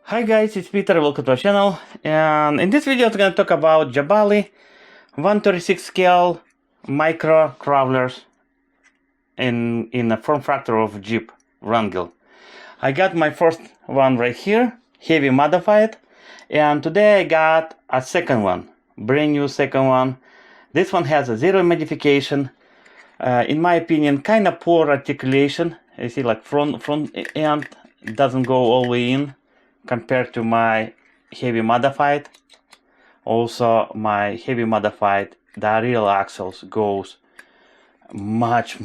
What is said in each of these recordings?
Hi guys, it's Peter, welcome to our channel, and in this video I'm going to talk about JIABAILE 136 scale micro crawlers in a form factor of Jeep Wrangler. I got my first one right here, heavy modified, and today I got a second one, brand new second one. This one has a zero modification, in my opinion kind of poor articulation. You see, like front end doesn't go all the way in compared to my heavy modified. Also my heavy modified, the real axles goes much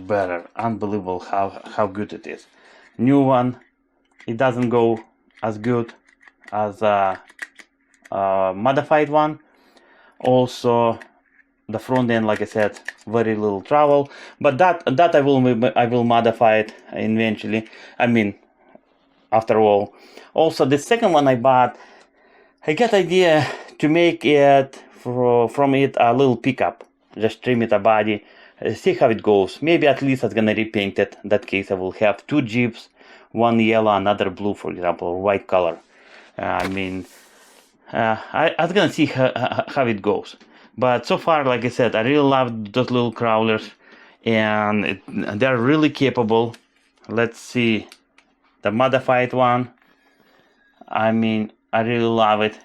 better. Unbelievable how good it is. New one, it doesn't go as good as a modified one. Also the front end, like I said, very little travel, but that I will modify it eventually, I mean after all. Also the second one I bought, I got idea to make it from it a little pickup, just trim it a body, see how it goes. Maybe at least I'm gonna repaint it. In that case I will have two Jeeps, one yellow, another blue, for example, or white color. I was gonna see how it goes. But so far, like I said, I really love those little crawlers, and they're really capable. Let's see the modified one. I mean, I really love it,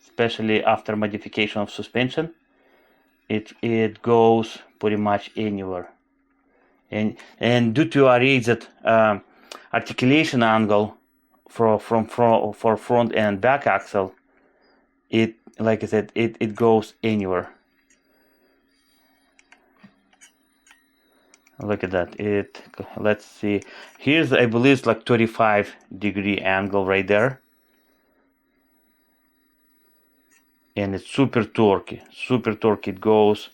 especially after modification of suspension. It goes pretty much anywhere, and due to a raised articulation angle for front and back axle, it, like I said, it goes anywhere. Look at that. Let's see, here's, I believe it's like 35-degree angle right there, and it's super torquey. It goes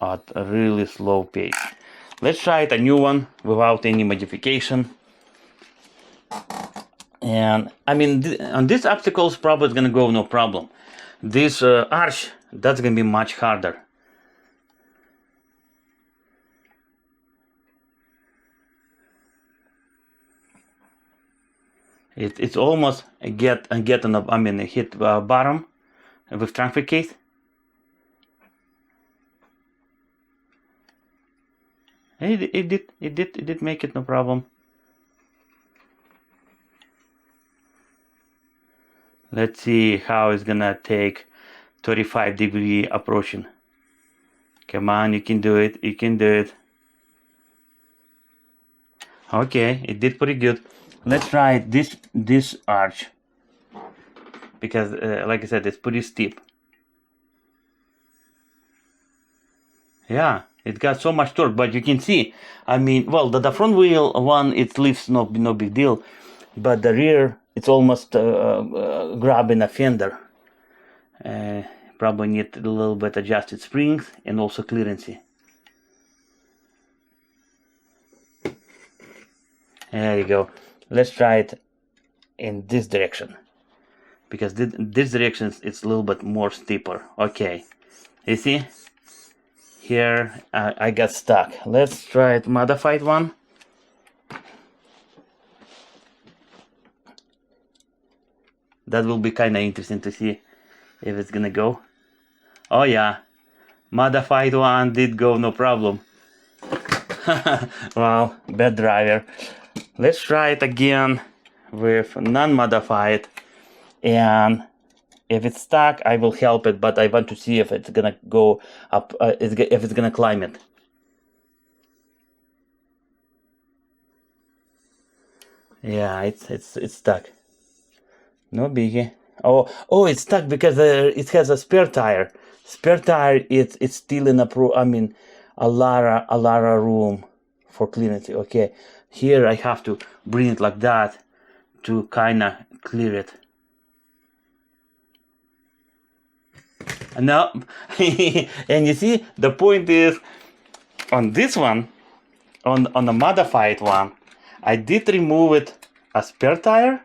at a really slow pace. Let's try it a new one without any modification. And I mean, on these obstacles probably it's gonna go no problem. This arch, that's gonna be much harder. It's almost hit bottom with transfer case. It did make it no problem. Let's see how it's gonna take 35-degree approaching. Come on, you can do it. You can do it. Okay, it did pretty good. Let's try this arch, because like I said, it's pretty steep. Yeah, it got so much torque, but you can see, I mean, well, the front wheel one, it lifts, no big deal, but the rear, it's almost grabbing a fender. Probably need a little bit adjusted springs and also clearance. There you go. Let's try it in this direction, because this direction it's a little bit more steeper. Okay, you see here I got stuck. Let's try it modified one. That will be kind of interesting to see if it's gonna go. Oh yeah, modified one did go no problem. Wow, bad driver. Let's try it again with non-modified, and if it's stuck I will help it, but I want to see if it's gonna go up, if it's gonna climb it. Yeah, it's stuck. No biggie. Oh, it's stuck because it has a spare tire. Spare tire, it's still in a a lot of room for clearance. Okay, here I have to bring it like that to kind of clear it. No, and you see, the point is, on this one, on the modified one, I did remove it a spare tire.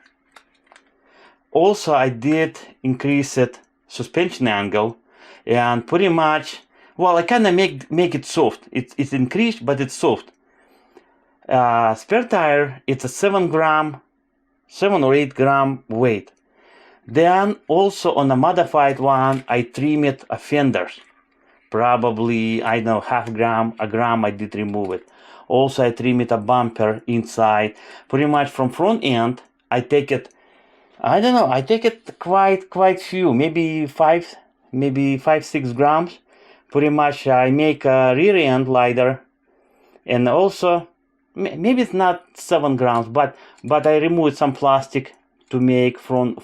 Also, I did increase it suspension angle, and pretty much, well, I kind of make it soft. It's increased, but it's soft. Spare tire, it's a 7 gram 7 or 8 gram weight. Then also on a modified one, I trimmed a fenders. Probably, I don't know, half gram, a gram I did remove it. Also I trimmed a bumper inside. Pretty much from front end, I take it, I don't know, I take it quite few, maybe 5, 6 grams. Pretty much I make a rear end lighter, and also maybe it's not 7 grams, but I removed some plastic to make front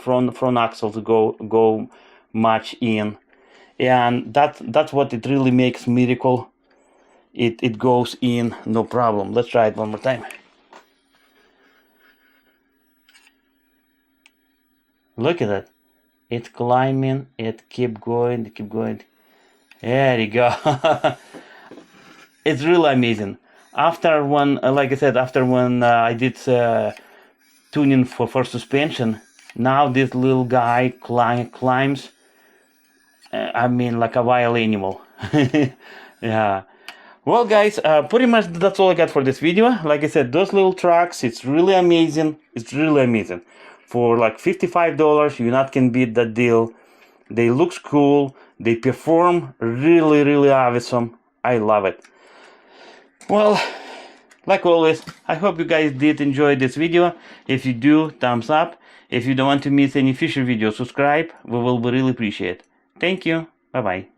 axle to go much in, and that's what it really makes miracle. It goes in no problem. Let's try it one more time. Look at it. It's climbing. It keep going. There you go. It's really amazing. After one, like I said, after when I did tuning for suspension, now this little guy climbs. I mean, like a wild animal. Yeah. Well, guys, pretty much that's all I got for this video. Like I said, those little trucks, it's really amazing. It's really amazing. For like $55, you not can beat that deal. They looks cool. They perform really awesome. I love it. Well, like always, I hope you guys did enjoy this video. If you do, thumbs up. If you don't want to miss any future videos, subscribe. We will really appreciate it. Thank you. Bye-bye.